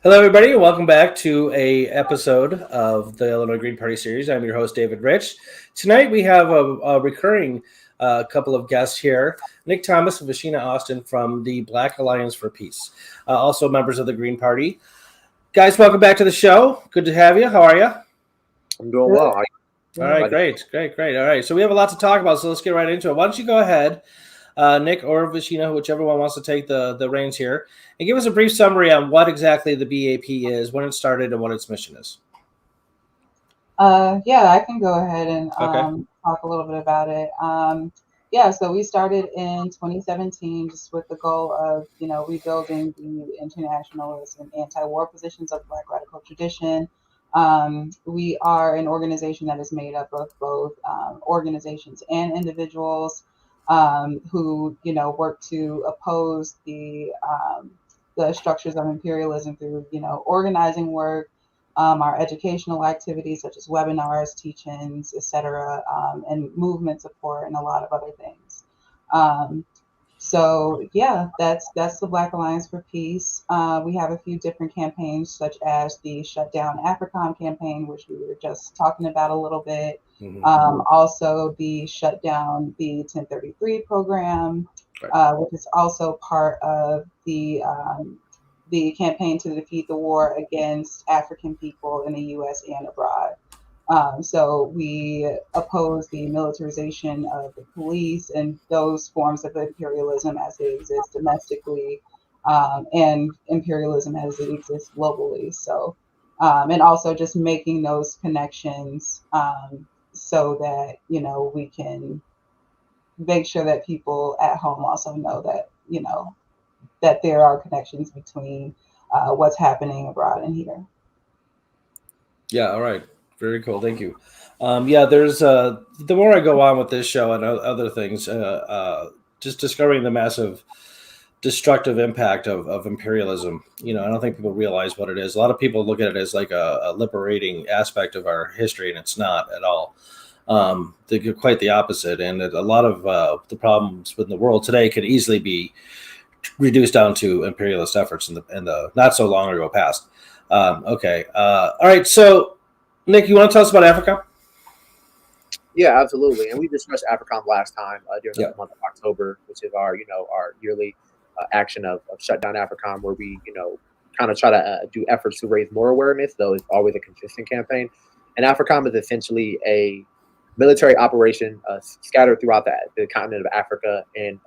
Hello, everybody, and welcome back to a episode of the Illinois Green Party series. I'm your host, David Rich. Tonight, we have a recurring couple of guests here: Nick Thomas and Vashina Austin from the Black Alliance for Peace, also members of the Green Party. Guys, welcome back to the show. Good to have you. How are you? I'm doing well. All right, great. All right, so we have a lot to talk about, so let's get right into it. Why don't you go ahead, Nick or Vashina, whichever one wants to take the reins here, and give us a brief summary on what exactly the BAP is, when it started, and what its mission is. Yeah, I can go ahead and Okay. talk a little bit about it. So we started in 2017 just with the goal of, rebuilding the internationalist and anti-war positions of Black radical tradition. We are an organization that is made up of both organizations and individuals who, work to oppose the structures of imperialism through, organizing work, our educational activities such as webinars, teach-ins, etc., and movement support and a lot of other things. That's the Black Alliance for Peace. We have a few different campaigns, such as the Shut Down AFRICOM campaign, which we were just talking about a little bit. Mm-hmm. Also, the Shut Down the 1033 program, which is also part of the campaign to defeat the war against African people in the U.S. and abroad. So we oppose the militarization of the police and those forms of imperialism as they exist domestically, and imperialism as it exists globally. So, and also just making those connections so that, we can make sure that people at home also know that, that there are connections between what's happening abroad and here. Yeah, all right. Very cool. Thank you. There's the more I go on with this show and other things, just discovering the massive destructive impact of imperialism. I don't think people realize what it is. A lot of people look at it as like a liberating aspect of our history, and it's not at all. They're quite the opposite. And a lot of the problems within the world today can easily be reduced down to imperialist efforts in the not so long ago past. Okay. All right. So, Nick, you want to tell us about Africa? Yeah, absolutely. And we discussed AFRICOM last time during the month of October, which is our yearly action of Shut Down AFRICOM, where we kind of try to do efforts to raise more awareness, though it's always a consistent campaign. And AFRICOM is essentially a military operation scattered throughout the continent of Africa in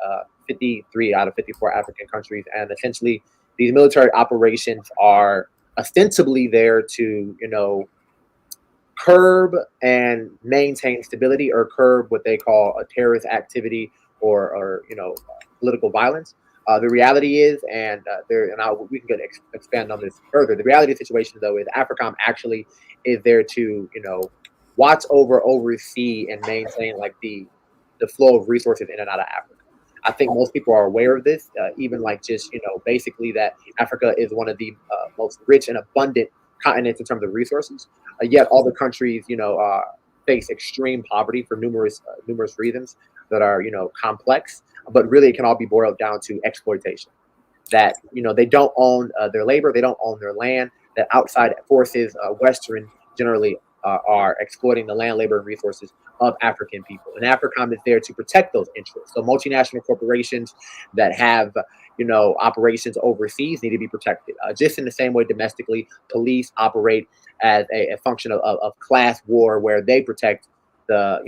53 out of 54 African countries. And essentially, these military operations are ostensibly there to, curb and maintain stability or curb what they call a terrorist activity or political violence. The reality is, we can expand on this further. The reality of the situation, though, is AFRICOM actually is there to, watch over, oversee, and maintain like the flow of resources in and out of Africa. I think most people are aware of this, even like just basically that Africa is one of the most rich and abundant continents in terms of resources. Yet all the countries, face extreme poverty for numerous reasons that are complex. But really, it can all be boiled down to exploitation. That they don't own their labor, they don't own their land. That outside forces, Western generally, are exploiting the land, labor, and resources of African people. And AFRICOM is there to protect those interests. So multinational corporations that have operations overseas need to be protected. Just in the same way domestically, police operate as a function of class war, where they protect the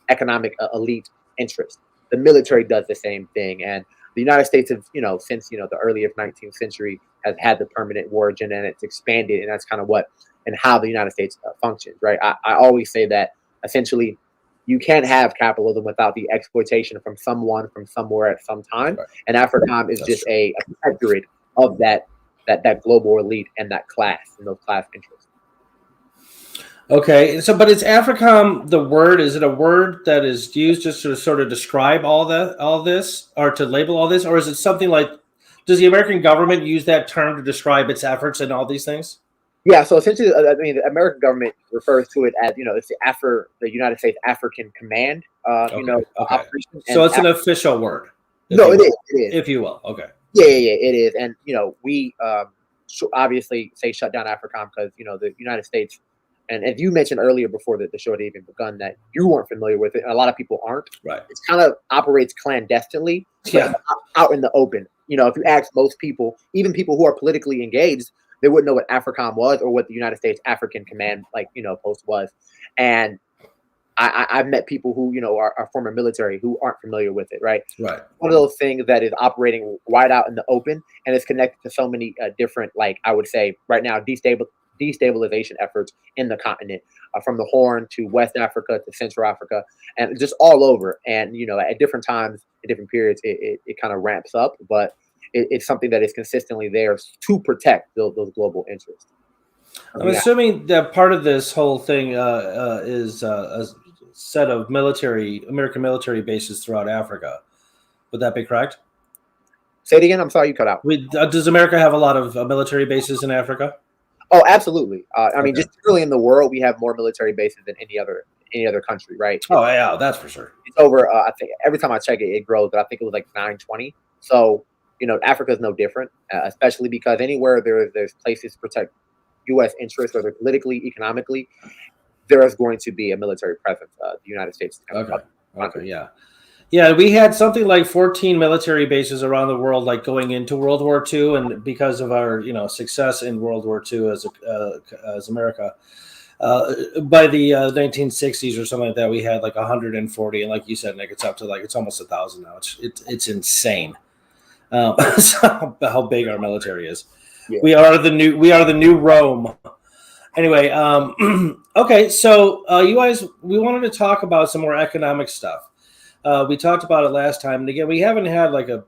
economic elite interests. The military does the same thing, and the United States have since the earliest 19th century has had the permanent origin, and it's expanded, and that's kind of what and how the United States functions, right? I always say that essentially you can't have capitalism without the exploitation from someone from somewhere at some time, right. And AFRICOM is just a protectorate of that global elite and that class and those class interests. Okay, so but is AFRICOM the word? Is it a word that is used just to sort of describe all this, or to label all this, or is it something like? Does the American government use that term to describe its efforts and all these things? Yeah, so essentially, I mean, the American government refers to it as it's the United States African Command, operation. So it's an official word. No, it is. If you will. Okay. Yeah, it is, and we obviously say shut down AFRICOM because the United States, and as you mentioned earlier before the show had even begun, that you weren't familiar with it, and a lot of people aren't. Right. It kind of operates clandestinely, Yeah. out in the open. If you ask most people, even people who are politically engaged, they wouldn't know what AFRICOM was or what the United States African Command post was. And I've met people who are former military who aren't familiar with it. Right. One of those things that is operating wide out in the open, and it's connected to so many different, like I would say right now, destabilization efforts in the continent, from the Horn to West Africa to Central Africa, and just all over. And at different times, at different periods, it kind of ramps up, but it's something that is consistently there to protect those global interests. I'm assuming that part of this whole thing is a set of American military bases throughout Africa. Would that be correct? Say it again. I'm sorry, you cut out. Does America have a lot of military bases in Africa? Oh, absolutely. I mean, just really in the world, we have more military bases than any other country, right? Oh, yeah, that's for sure. It's over. I think every time I check it, it grows, but I think it was like 920. So Africa is no different, especially because anywhere there's places to protect U.S. interests, whether politically, economically, there is going to be a military presence. The United States. Yeah, we had something like 14 military bases around the world, like going into World War II, and because of our success in World War II as America, by the 1960s or something like that, we had like 140, and like you said, Nick, it's up to it's almost 1,000 now. It's insane. How big our military is. Yeah. We are the new Rome. Anyway, okay, so you guys, we wanted to talk about some more economic stuff. We talked about it last time, and again, we haven't had like a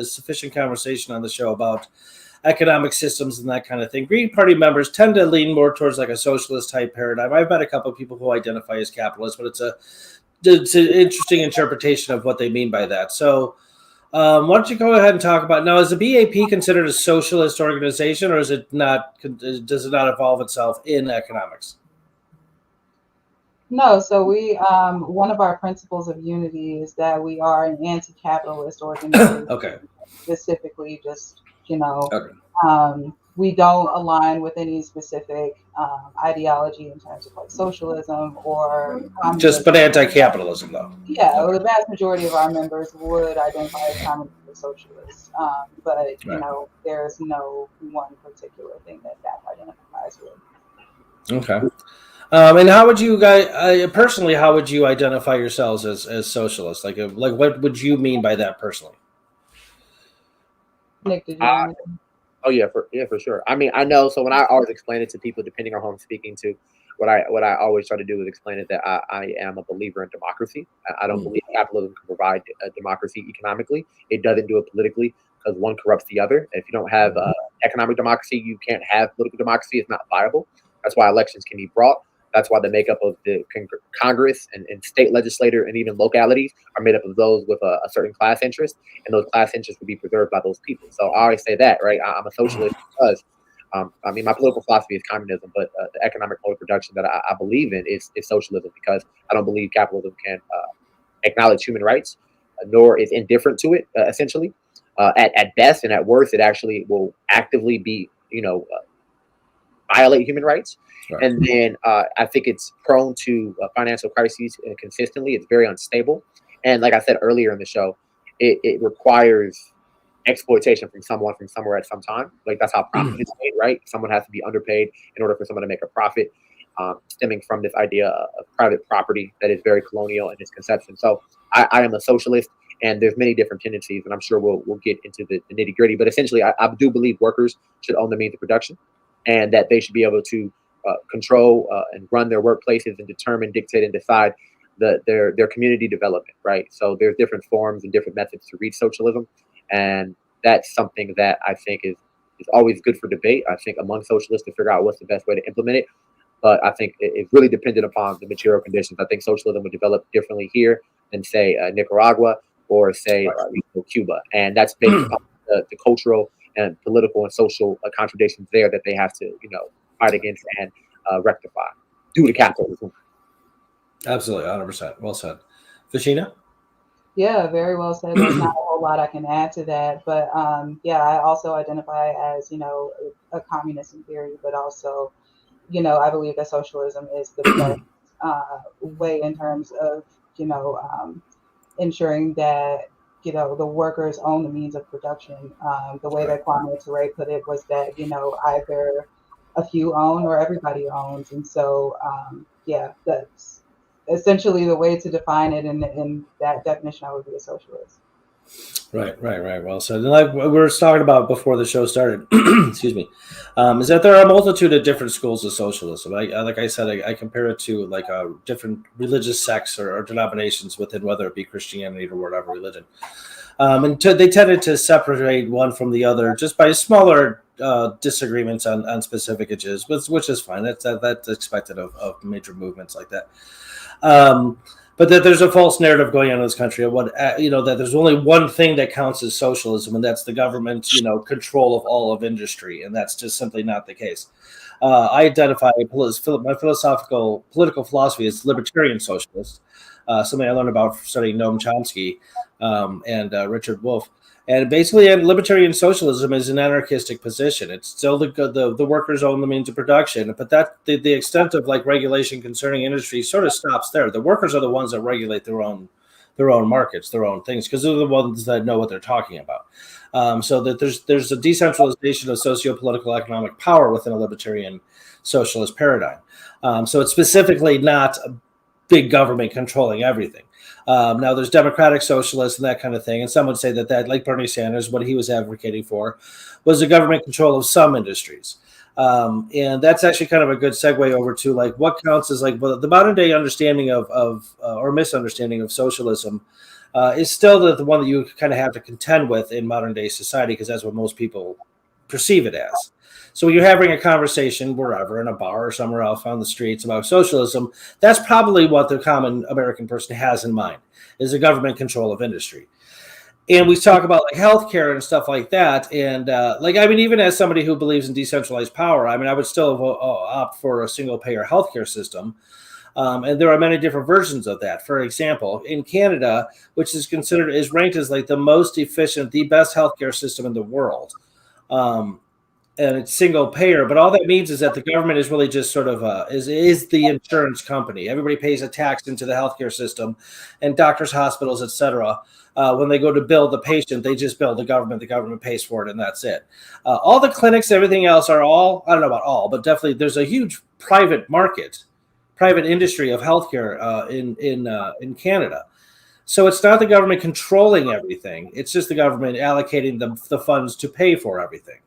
sufficient conversation on the show about economic systems and that kind of thing. Green Party members tend to lean more towards like a socialist type paradigm. I've met a couple of people who identify as capitalists, but it's an interesting interpretation of what they mean by that. So why don't you go ahead and talk about now? Is the BAP considered a socialist organization, or is it not? Does it not involve itself in economics? No, so we one of our principles of unity is that we are an anti-capitalist organization. Okay. Specifically, just we don't align with any specific ideology in terms of like socialism or communism. But anti-capitalism, though. Yeah, well, the vast majority of our members would identify as communist or socialist, but there's no one particular thing that identifies with. Okay. And how would you guys personally? How would you identify yourselves as socialists? Like what would you mean by that personally? Nick, did you? Oh yeah, for sure. I mean, I know. So when I always explain it to people, depending on who I'm speaking to, what I always try to do is explain it that I am a believer in democracy. I don't believe capitalism can provide a democracy economically. It doesn't do it politically because one corrupts the other. If you don't have economic democracy, you can't have political democracy. It's not viable. That's why elections can be brought. That's why the makeup of the Congress and state legislature and even localities are made up of those with a certain class interest, and those class interests will be preserved by those people. So I always say that, right? I'm a socialist because, I mean, my political philosophy is communism, but the economic mode of production that I believe in is socialism because I don't believe capitalism can acknowledge human rights, nor is indifferent to it, essentially. At best and at worst, it actually will actively be, violate human rights. Right. And then I think it's prone to financial crises consistently. It's very unstable. And like I said earlier in the show, it requires exploitation from someone from somewhere at some time. Like that's how profit is made, right? Someone has to be underpaid in order for someone to make a profit, stemming from this idea of private property that is very colonial in its conception. So I am a socialist, and there's many different tendencies, and I'm sure we'll get into the nitty gritty. But essentially, I do believe workers should own the means of production, and that they should be able to control and run their workplaces and determine, dictate, and decide their community development, right? So there's different forms and different methods to reach socialism, and that's something that I think is always good for debate. I think among socialists to figure out what's the best way to implement it, but I think it's really dependent upon the material conditions. I think socialism would develop differently here than say Nicaragua or say Cuba, and that's based on the cultural and political and social contradictions there that they have to fight against and rectify due to capitalism. Absolutely, 100%. Well said. Fashina? Yeah, very well said. There's not a whole lot I can add to that, but yeah, I also identify as, a communist in theory, but also, I believe that socialism is the best way in terms of, ensuring that, the workers own the means of production. The way Right. that Kwame Ture put it was that, either a few own or everybody owns. And so, yeah, that's essentially the way to define it. In that definition, I would be a socialist. Right. Well said. And like we were talking about before the show started, excuse me, is that there are a multitude of different schools of socialism. Like I said, I compare it to like different religious sects or denominations within, whether it be Christianity or whatever religion. They tended to separate one from the other just by smaller disagreements on specific issues, which is fine. That's expected of major movements like that. Um, but that there's a false narrative going on in this country of what that there's only one thing that counts as socialism, and that's the government control of all of industry, and that's just simply not the case. I identify my philosophical political philosophy as libertarian socialist, something I learned about studying Noam Chomsky and Richard Wolff. And basically, libertarian socialism is an anarchistic position. It's still the workers own the means of production, but that the extent of like regulation concerning industry sort of stops there. The workers are the ones that regulate their own markets, their own things, because they're the ones that know what they're talking about. So that there's a decentralization of socio-political economic power within a libertarian socialist paradigm. So it's specifically not big government controlling everything. Now, there's democratic socialists and that kind of thing, and some would say that, like Bernie Sanders, what he was advocating for was the government control of some industries. And that's actually kind of a good segue over to like what counts as like the modern day understanding of or misunderstanding of socialism is still the one that you kind of have to contend with in modern day society, because that's what most people perceive it as. So when you're having a conversation wherever, in a bar or somewhere else on the streets about socialism, that's probably what the common American person has in mind, is the government control of industry. And we talk about like healthcare and stuff like that. And even as somebody who believes in decentralized power, I would still opt for a single payer healthcare system. And there are many different versions of that. For example, in Canada, which is ranked as like the most efficient, the best healthcare system in the world. And it's single payer, but all that means is that the government is really just sort of is the insurance company. Everybody pays a tax into the healthcare system, and doctors, hospitals, etc. When they go to bill the patient, they just bill the government. The government pays for it, and that's it. All the clinics, everything else are all, I don't know about all, but definitely there's a huge private market, private industry of healthcare in Canada. So it's not the government controlling everything. It's just the government allocating the funds to pay for everything.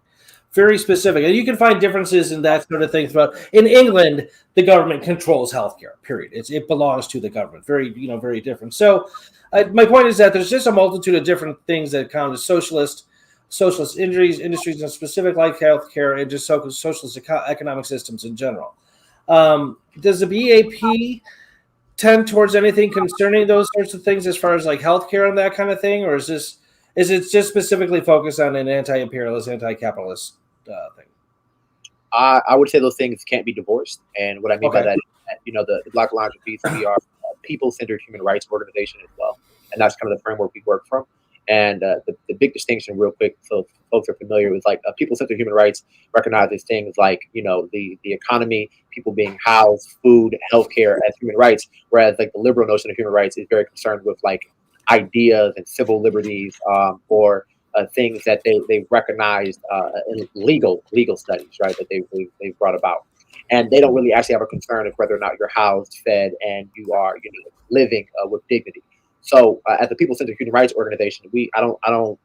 Very specific. And you can find differences in that sort of thing throughout. In England, the government controls healthcare, period. It belongs to the government. Very different. So my point is that there's just a multitude of different things that count as socialist industries, and specific like healthcare, and just socialist economic systems in general. Does the BAP tend towards anything concerning those sorts of things as far as like healthcare and that kind of thing? Or is it just specifically focused on an anti-imperialist, anti-capitalist thing? I would say those things can't be divorced. And what I mean by Okay. that is that, the Black Alliance for Peace, we are a people-centered human rights organization as well. And that's kind of the framework we work from. And the big distinction, real quick, so folks are familiar with, like, people-centered human rights recognizes things like, the economy, people being housed, food, healthcare as human rights, whereas like the liberal notion of human rights is very concerned with like ideas and civil liberties, or things that they've recognized in legal studies, right, that they've brought about. And they don't really actually have a concern of whether or not you're housed, fed, and you are living with dignity. So as a people-centered human rights organization, I don't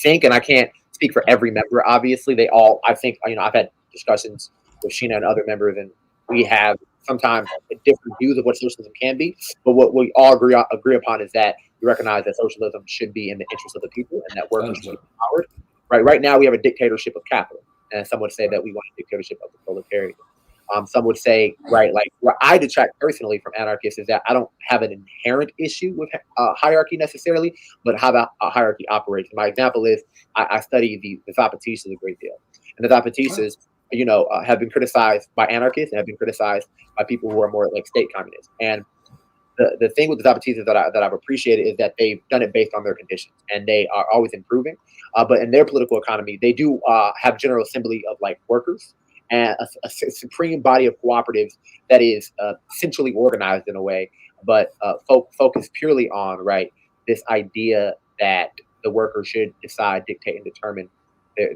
think, and I can't speak for every member. Obviously, they all. I think I've had discussions with Sheena and other members, and we have sometimes different views of what socialism can be. But what we all agree upon is that we recognize that socialism should be in the interest of the people, and that workers should be empowered. Right now, we have a dictatorship of capital, and some would say that we want a dictatorship of the proletariat. Some would say, right, like where I detract personally from anarchists is that I don't have an inherent issue with hierarchy necessarily, but how that hierarchy operates. My example is I study the Zapatistas a great deal, and the Zapatistas, have been criticized by anarchists and have been criticized by people who are more like state communists. And the thing with the Zapatistas that I've appreciated is that they've done it based on their conditions, and they are always improving. But in their political economy, they do have General Assembly of like workers and a supreme body of cooperatives that is centrally organized in a way, but focused purely on this idea that the worker should decide, dictate, and determine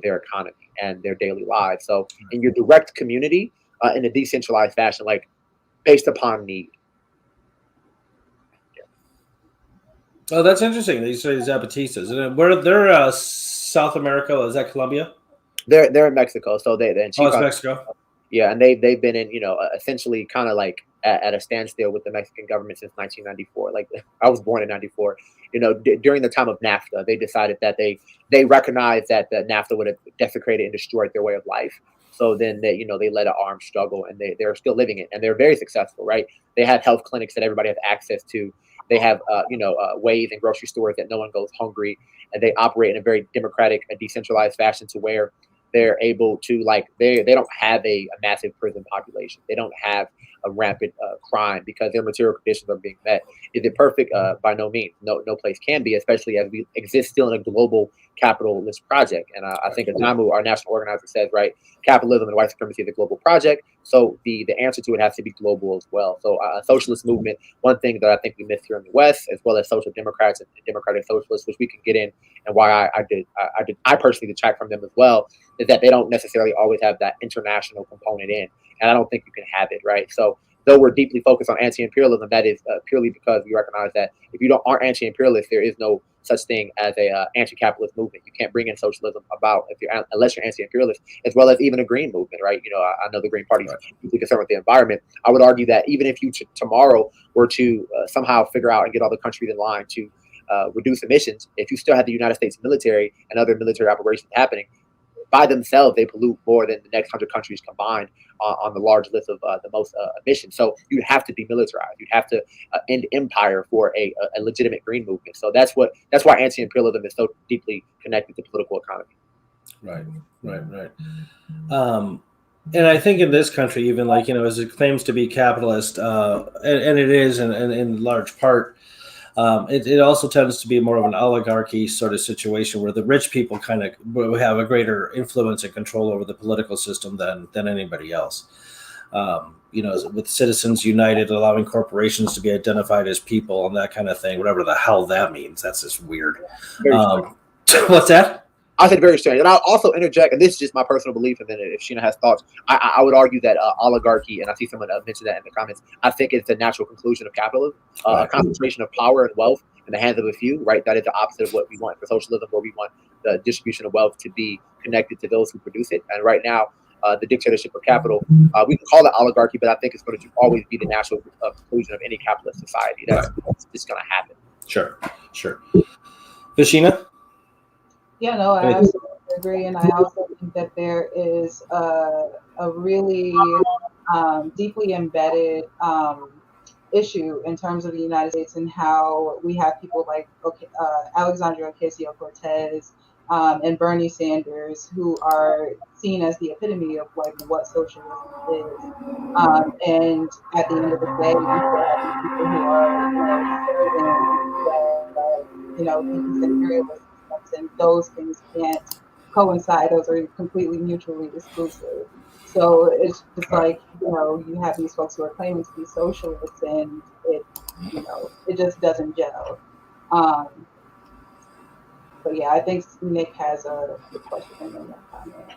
their economy and their daily lives. So in your direct community, in a decentralized fashion, like based upon need. Oh, that's interesting. These are Zapatistas, and they're South America. Is that Colombia? They're in Mexico, so it's Mexico. Yeah, and they've been in essentially kind of like at a standstill with the Mexican government since 1994. Like I was born in '94. During the time of NAFTA, they decided that they recognized that the NAFTA would have desecrated and destroyed their way of life. So then they led an armed struggle, and they're still living it, and they're very successful. Right? They have health clinics that everybody has access to. They have ways and grocery stores that no one goes hungry, and they operate in a very democratic and decentralized fashion to where they're able to they don't have a massive prison population. They don't have a rampant crime because their material conditions are being met. Is it perfect? By no means. No place can be, especially as we exist still in a global capitalist project. And I think Adamu, our national organizer, says capitalism and white supremacy is a global project. So the answer to it has to be global as well. So a socialist movement, one thing that I think we miss here in the West, as well as social democrats and democratic socialists, which we can get in, and why I personally detract from them as well, is that they don't necessarily always have that international component in, and I don't think you can have it, right? So though we're deeply focused on anti-imperialism, that is purely because we recognize that if you aren't anti-imperialist, there is no such thing as a anti-capitalist movement. You can't bring in socialism unless you're anti-imperialist, as well as even a green movement, right? I know the Green Party is deeply concerned with the environment. I would argue that even if you tomorrow were to somehow figure out and get all the countries in line to reduce emissions, if you still have the United States military and other military operations happening, by themselves, they pollute more than the next 100 countries combined on the large list of the most emissions. So you'd have to demilitarize. You'd have to end empire for a legitimate green movement. So that's why anti-imperialism is so deeply connected to political economy. Right. And I think in this country, even as it claims to be capitalist, and it is in large part, it also tends to be more of an oligarchy sort of situation where the rich people kind of have a greater influence and control over the political system than anybody else. With Citizens United allowing corporations to be identified as people and that kind of thing, whatever the hell that means. That's just weird. What's that? I said very strange. And I'll also interject, and this is just my personal belief, and then if Sheena has thoughts, I would argue that oligarchy, and I see someone mention that in the comments, I think it's the natural conclusion of capitalism, a concentration of power and wealth in the hands of a few, right? That is the opposite of what we want for socialism, where we want the distribution of wealth to be connected to those who produce it. And right now, the dictatorship of capital, we can call it oligarchy, but I think it's going to always be the natural conclusion of any capitalist society. That's just going to happen. Sure. Vashina? Yeah, no, I absolutely agree. And I also think that there is a really deeply embedded issue in terms of the United States and how we have people like Alexandria Ocasio-Cortez and Bernie Sanders, who are seen as the epitome of what socialism is. And at the end of the day, we still have people who are these imperialist systems, and those things can't coincide. Those are completely mutually exclusive. So it's just you have these folks who are claiming to be socialists, and it just doesn't gel. But yeah, I think Nick has a question in the comments.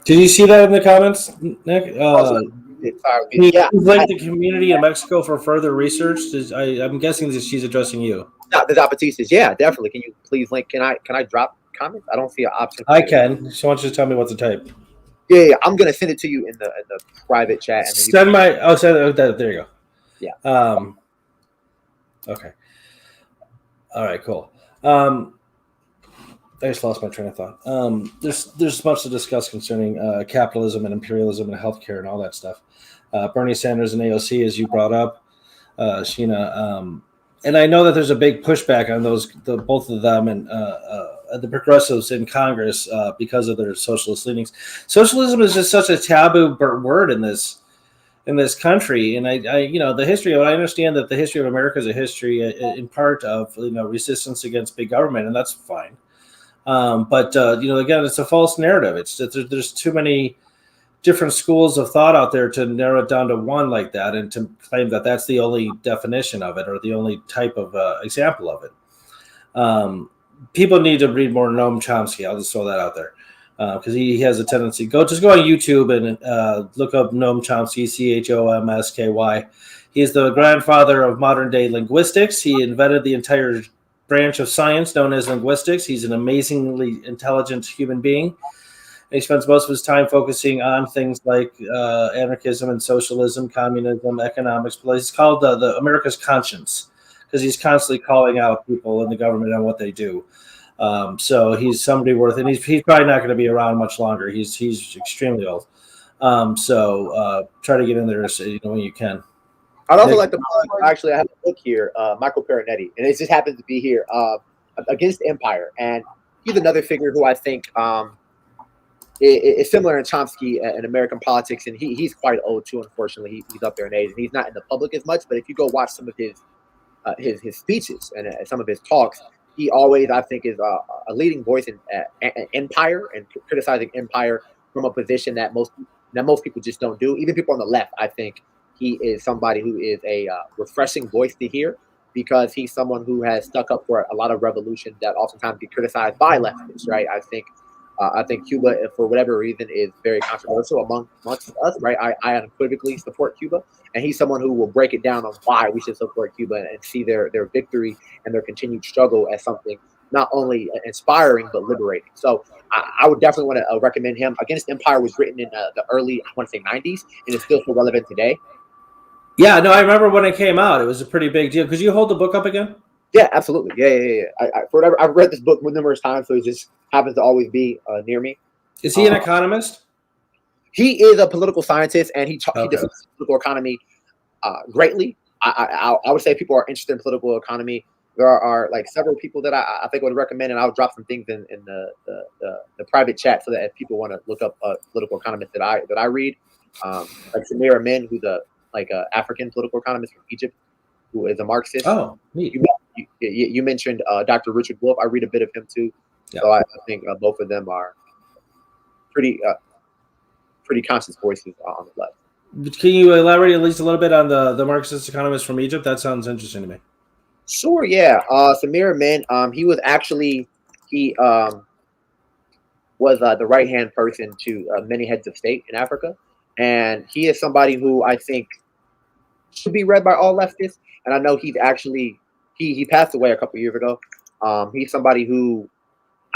Did you see that in the comments, Nick? Like the community in Mexico for further research? I'm guessing that she's addressing you. No, the Zapatistas, yeah, definitely. Can you please link? Can I drop comments? I don't see an option. I can. So why don't you tell me what to type? Yeah, I'm gonna send it to you in the private chat. And send my. There you go. Yeah. Okay. All right. Cool. I just lost my train of thought. There's much to discuss concerning capitalism and imperialism and healthcare and all that stuff. Bernie Sanders and AOC, as you brought up, Sheena, and I know that there's a big pushback on both of them and the progressives in Congress because of their socialist leanings. Socialism is just such a taboo word in this in this country. And the history of it, I understand that the history of America is a history in part of, resistance against big government, and that's fine. But again, it's a false narrative. There's too many different schools of thought out there to narrow it down to one like that, and to claim that that's the only definition of it or the only type of example of it. People need to read more Noam Chomsky. I'll just throw that out there, because he has a tendency. Go on YouTube and look up Noam Chomsky, Chomsky. He is the grandfather of modern day linguistics. He invented the entire branch of science known as linguistics. He's an amazingly intelligent human being. He spends most of his time focusing on things like anarchism and socialism, communism, economics. He's called the America's conscience, because he's constantly calling out people in the government on what they do. So he's somebody worth, and he's probably not going to be around much longer. He's extremely old. So try to get in there when you can. I'd also like to actually, I have a book here, Michael Caronetti, and it just happens to be here, Against Empire. And he's another figure who I think is similar in Chomsky and American politics, and he's quite old too. Unfortunately, he's up there in age, and he's not in the public as much. But if you go watch some of his speeches and some of his talks, he always, I think, is a leading voice in empire and criticizing empire from a position that most people just don't do. Even people on the left, I think he is somebody who is a refreshing voice to hear, because he's someone who has stuck up for a lot of revolution that oftentimes get criticized by leftists. Right? I think Cuba, for whatever reason, is very controversial amongst us, right? I unequivocally support Cuba, and he's someone who will break it down on why we should support Cuba and see their victory and their continued struggle as something not only inspiring but liberating. So I would definitely want to recommend him. Against Empire was written in the early, I want to say 90s, and it's still so relevant today. Yeah, no, I remember when it came out. It was a pretty big deal. Could you hold the book up again? Yeah, absolutely. Yeah. For whatever, I've read this book numerous times, so it just happens to always be near me. Is he an economist? He is a political scientist, and he defines political economy greatly. I would say people are interested in political economy. There are like several people that I think I would recommend, and I'll drop some things in the private chat, so that if people want to look up political economists that I read, like Samir Amin, who's a African political economist from Egypt, who is a Marxist. Oh, neat. You mentioned Dr. Richard Wolff. I read a bit of him too. Yeah. So I think both of them are pretty conscious voices on the left. Can you elaborate at least a little bit on the Marxist economist from Egypt? That sounds interesting to me. Sure, yeah. Samir Amin, he was the right-hand person to many heads of state in Africa. And he is somebody who I think should be read by all leftists. And I know he's actually, he passed away a couple years ago. He's somebody who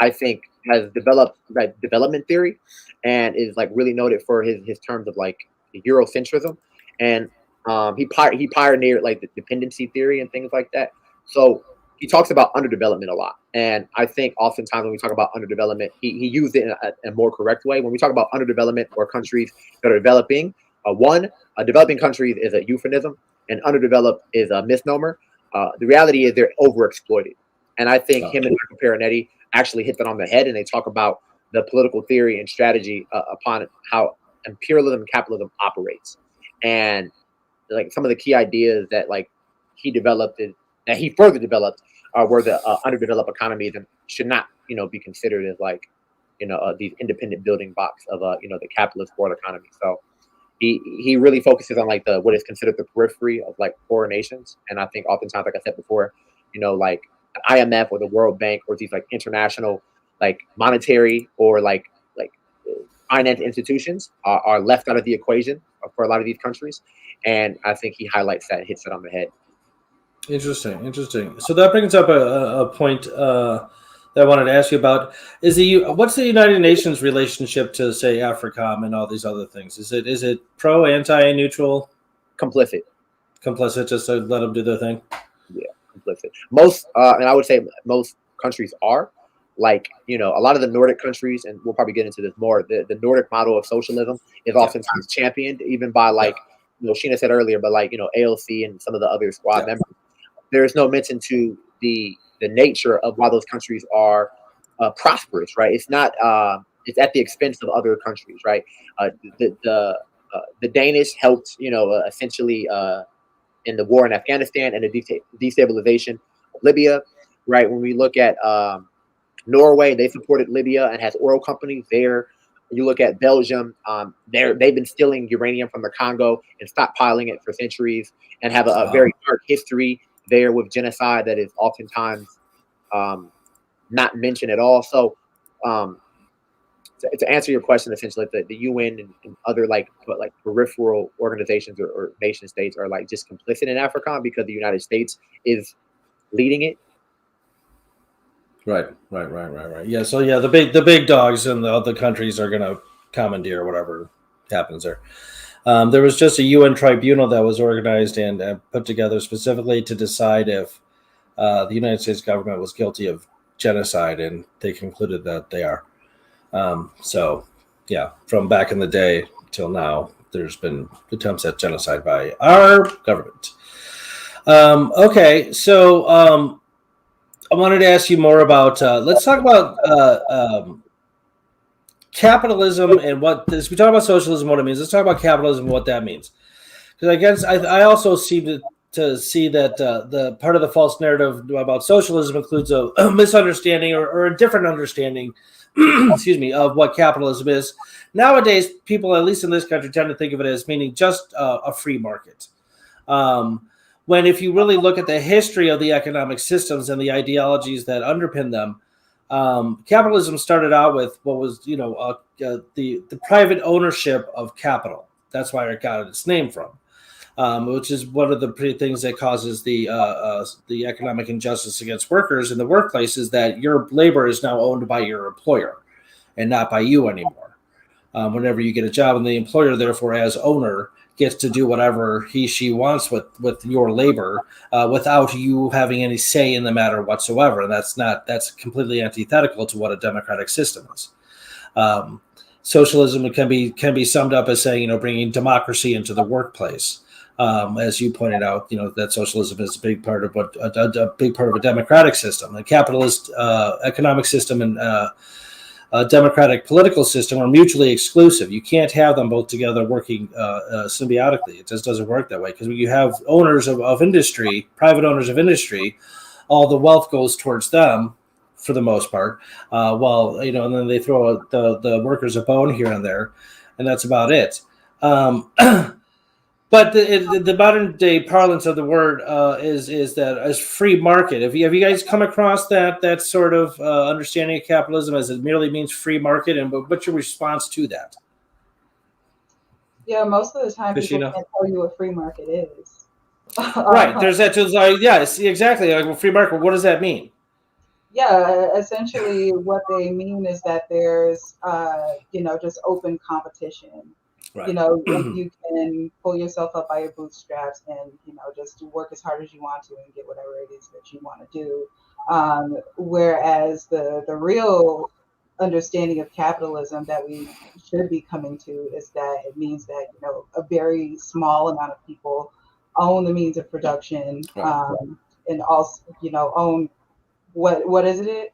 I think has developed development theory and is really noted for his terms of Eurocentrism. And he pioneered the dependency theory and things like that. So he talks about underdevelopment a lot. And I think oftentimes when we talk about underdevelopment, he used it in a more correct way. When we talk about underdevelopment or countries that are developing, developing countries is a euphemism, and underdeveloped is a misnomer. The reality is they're overexploited. And I think him and Michael Caronetti actually hit that on the head, and they talk about the political theory and strategy upon how imperialism and capitalism operates. And some of the key ideas that he developed that he further developed were the underdeveloped economies and should not, be considered as these independent building blocks of the capitalist world economy. So he really focuses on what is considered the periphery of poor nations. And I think oftentimes, like I said before, the IMF or the World Bank or these international monetary or finance institutions are left out of the equation for a lot of these countries. And I think he highlights that and hits it on the head. Interesting. So that brings up a point that I wanted to ask you about. What's the United Nations relationship to, say, AFRICOM and all these other things? Is it pro, anti, neutral? Complicit, just to let them do their thing? Yeah, complicit. Most, and I would say most countries are. A lot of the Nordic countries, and we'll probably get into this more, the Nordic model of socialism is oftentimes championed even by Sheena said earlier, but ALC and some of the other squad members. There is no mention to the nature of why those countries are prosperous, right? It's not. It's at the expense of other countries, right? The the Danish helped, essentially in the war in Afghanistan and the destabilization of Libya, right? When we look at Norway, they supported Libya and has oil companies there. You look at Belgium, they've been stealing uranium from the Congo and stockpiling it for centuries and have a very dark history there with genocide that is oftentimes not mentioned at all. So to answer your question, essentially, the UN and other like peripheral organizations or nation states are like just complicit in AFRICOM because the United States is leading it. Right. Yeah. So yeah, the big dogs in the other countries are going to commandeer whatever happens there. There was just a UN tribunal that was organized and put together specifically to decide if the United States government was guilty of genocide, and they concluded that they are. So, yeah, from back in the day till now, there's been attempts at genocide by our government. Okay, so I wanted to ask you more about. Let's talk about capitalism and what this. We talk about socialism, what it means. Let's talk about capitalism, and what that means. Because I guess I also seem to see that the part of the false narrative about socialism includes a misunderstanding or a different understanding, excuse me, of what capitalism is. Nowadays, people, at least in this country, tend to think of it as meaning just a free market. When if you really look at the history of the economic systems and the ideologies that underpin them, capitalism started out with what was, the private ownership of capital. That's where it got its name from. Which is one of the things that causes the economic injustice against workers in the workplace is that your labor is now owned by your employer and not by you anymore. Whenever you get a job, and the employer, therefore, as owner, gets to do whatever she wants with your labor without you having any say in the matter whatsoever. And that's completely antithetical to what a democratic system is. Socialism can be summed up as saying, bringing democracy into the workplace. As you pointed out, that socialism is a big part of a big part of a democratic system. The capitalist economic system and democratic political system are mutually exclusive. You can't have them both together working symbiotically. It just doesn't work that way, because when you have owners of industry, private owners of industry, all the wealth goes towards them for the most part. And then they throw the workers a bone here and there, and that's about it. But the modern day parlance of the word is that as free market. Have you guys come across that sort of understanding of capitalism as it merely means free market? And what's your response to that? Yeah, most of the time people can't tell you what free market is. Right. There's that. Exactly. Like, well, free market. What does that mean? Yeah, essentially what they mean is that there's, just open competition. Right. You can pull yourself up by your bootstraps and, just work as hard as you want to and get whatever it is that you want to do. Whereas the real understanding of capitalism that we should be coming to is that it means that, a very small amount of people own the means of production, and also, own what is it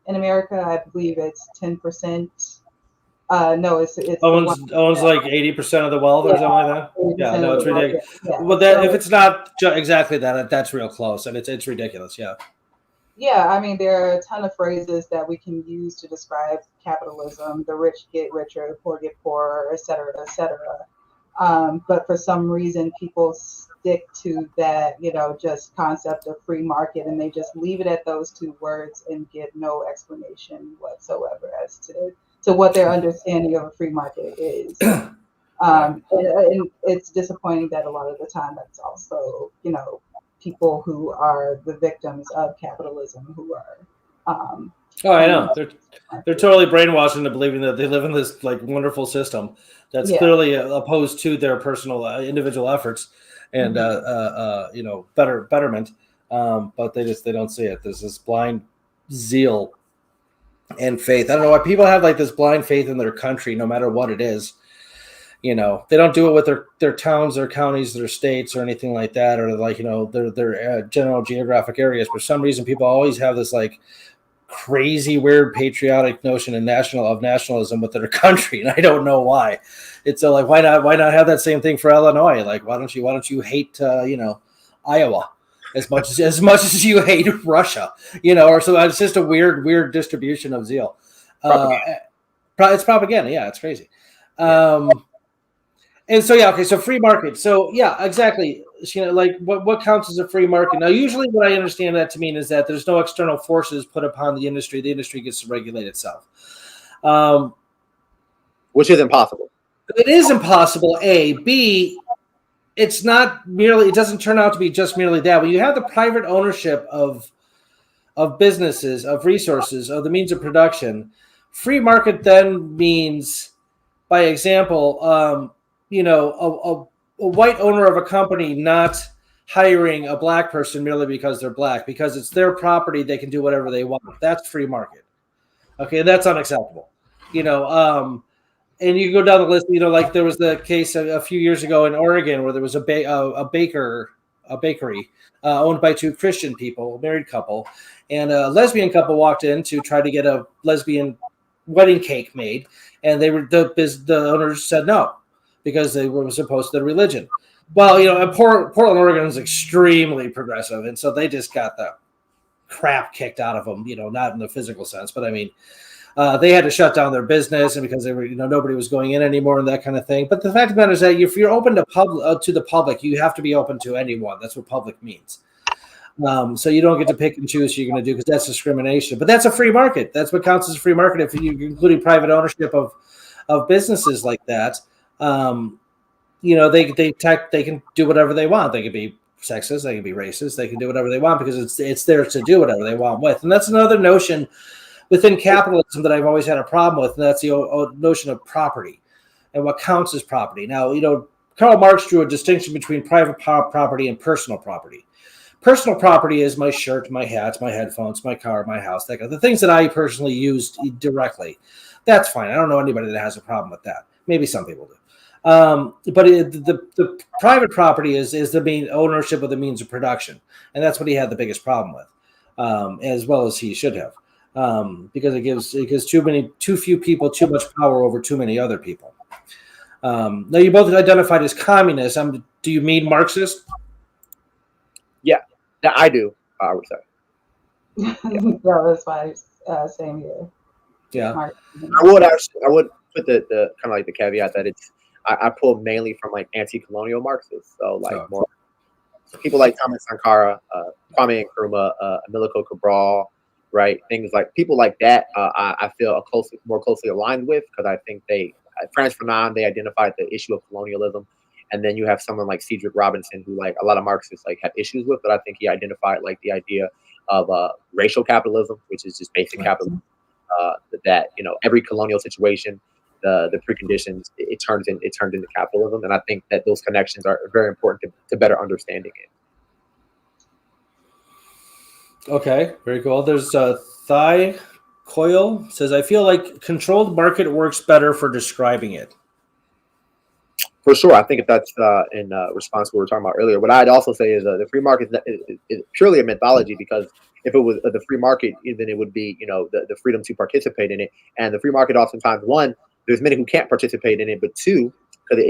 in America? I believe it's 10%. No, it's owns like 80% of the wealth or something like that. Yeah, no, it's ridiculous. Yeah. Well, if it's not exactly that, that's real close, and it's ridiculous. Yeah. Yeah, I mean, there are a ton of phrases that we can use to describe capitalism: the rich get richer, the poor get poorer, et cetera, et cetera. But for some reason, people stick to that, just concept of free market, and they just leave it at those two words and give no explanation whatsoever as to what their understanding of a free market is. And it's disappointing that a lot of the time that's also, people who are the victims of capitalism who are. I know. They're totally brainwashed into believing that they live in this like wonderful system that's clearly opposed to their personal individual efforts and betterment. But they don't see it. There's this blind zeal and faith. I don't know why people have like this blind faith in their country, no matter what it is. They don't do it with their towns, their counties, their states, or anything like that, or like their general geographic areas. For some reason, people always have this like crazy, weird, patriotic notion and nationalism with their country, and I don't know why. It's like why not have that same thing for Illinois? Like why don't you hate Iowa as much as you hate Russia, or so it's just a weird distribution of zeal. It's propaganda. Yeah, it's crazy. And so okay, so free market. So yeah, exactly. Like what counts as a free market? Now, usually, what I understand that to mean is that there's no external forces put upon the industry. The industry gets to regulate itself, which is impossible. It is impossible. A, B. It's not merely. It doesn't turn out to be just merely that. When you have the private ownership of businesses, of resources, of the means of production, free market then means, by example, a white owner of a company not hiring a black person merely because they're black, because it's their property, they can do whatever they want. That's free market. Okay, that's unacceptable. And you go down the list. Like there was the case a few years ago in Oregon where there was a bakery owned by two Christian people, a married couple, and a lesbian couple walked in to try to get a lesbian wedding cake made, and the owners said no because they were opposed to their religion. Well, Portland, Oregon is extremely progressive, and so they just got the crap kicked out of them. Not in the physical sense, but I mean, they had to shut down their business, and because they were, nobody was going in anymore and that kind of thing. But the fact of the matter is that if you're open to the public, you have to be open to anyone. That's what public means. So you don't get to pick and choose what you're going to do because that's discrimination. But that's a free market. That's what counts as a free market. If you're including private ownership of businesses like that, they can do whatever they want. They can be sexist, they can be racist, they can do whatever they want because it's theirs to do whatever they want with. And that's another notion within capitalism that I've always had a problem with, and that's the notion of property and what counts as property. Now, Karl Marx drew a distinction between private property and personal property. Personal property is my shirt, my hats, my headphones, my car, my house, the things that I personally use directly. That's fine. I don't know anybody that has a problem with that. Maybe some people do. But the private property is the main ownership of the means of production. And that's what he had the biggest problem with, as well as he should have. Because it gives too few people too much power over too many other people. Now, you both identified as communists. Do you mean Marxist? Yeah, I do. I would say. No, that's why. Same here. Yeah, I would put the kind of like the caveat that I pull mainly from like anti-colonial Marxists. So more people like Thomas Sankara, Kwame Nkrumah, Amilcar Cabral, right? Things like people like that. I feel more closely aligned with because I think Frantz Fanon, they identified the issue of colonialism. And then you have someone like Cedric Robinson, who like a lot of Marxists like have issues with, but I think he identified like the idea of racial capitalism, which is just basic capitalism. That every colonial situation, the preconditions, it turns into capitalism, and I think that those connections are very important to better understanding it. Okay, very cool. There's Thigh Coil says, I feel like controlled market works better for describing it. For sure, I think if that's in response to what we were talking about earlier. What I'd also say is the free market is purely a mythology, because if it was the free market, then it would be the freedom to participate in it. And the free market, oftentimes, one, there's many who can't participate in it, but two, because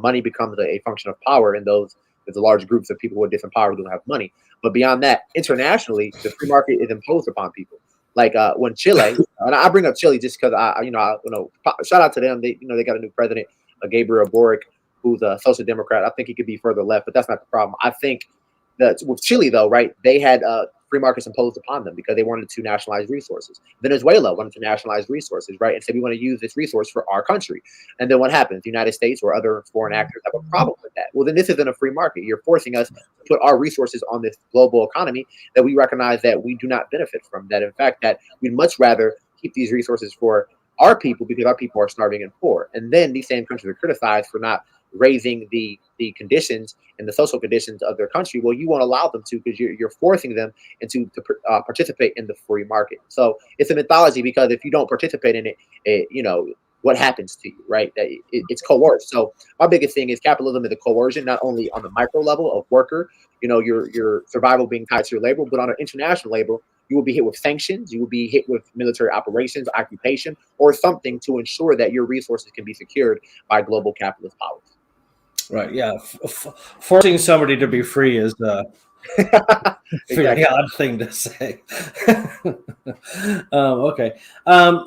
money becomes a function of power, and there's large groups of people with different power who don't have money. But beyond that, internationally, the free market is imposed upon people. Like when Chile, and I bring up Chile just because shout out to them. They got a new president. Gabriel Boric, who's a social democrat. I think he could be further left, but that's not the problem. I think that with Chile, though, right, they had free markets imposed upon them because they wanted to nationalize resources. Venezuela wanted to nationalize resources, right, and said we want to use this resource for our country. And then what happens? The United States or other foreign actors have a problem with that. Well, then this isn't a free market. You're forcing us to put our resources on this global economy that we recognize that we do not benefit from. That, in fact, that we'd much rather keep these resources for our people because our people are starving and poor. And then these same countries are criticized for not raising the conditions and the social conditions of their country. Well, you won't allow them to because you're forcing them to participate in the free market. So it's a mythology because if you don't participate in it, what happens to you, right? That it's coerced. So my biggest thing is capitalism is a coercion, not only on the micro level of worker, your survival being tied to your labor, but on an international level, you will be hit with sanctions, you will be hit with military operations, occupation, or something to ensure that your resources can be secured by global capitalist powers. Right. Yeah. Forcing somebody to be free is very odd thing to say. Okay.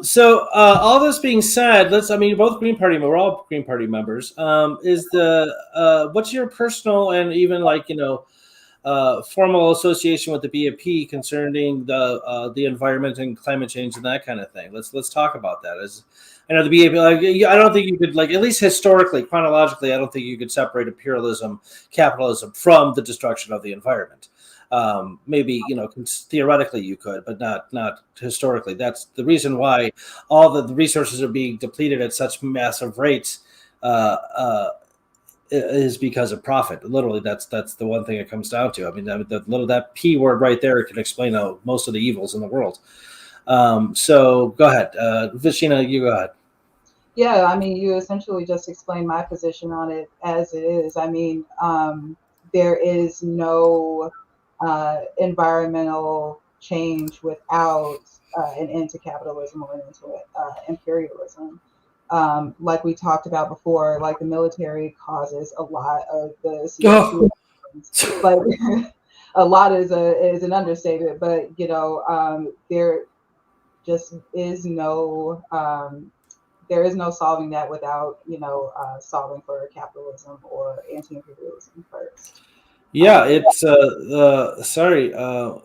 So all this being said, let's. I mean, both Green Party. We're all Green Party members. Is the what's your personal and even formal association with the BAP concerning the environment and climate change and that kind of thing? Let's talk about that. As I know, the BAP. I don't think you could at least historically, chronologically, I don't think you could separate imperialism, capitalism from the destruction of the environment. Maybe theoretically you could, but not historically. That's the reason why all the resources are being depleted at such massive rates. Is because of profit. Literally, that's the one thing it comes down to. I mean, that P word right there can explain most of the evils in the world. So go ahead, Vishina, you go ahead. Yeah, I mean, you essentially just explained my position on it as it is. I mean, there is no environmental change without an end to capitalism or an end to imperialism. Like we talked about before, like the military causes a lot of the CO2 emissions. Like a lot is an understatement, but there just is no there is no solving that without solving for capitalism or anti-imperialism first. Yeah, it's sorry to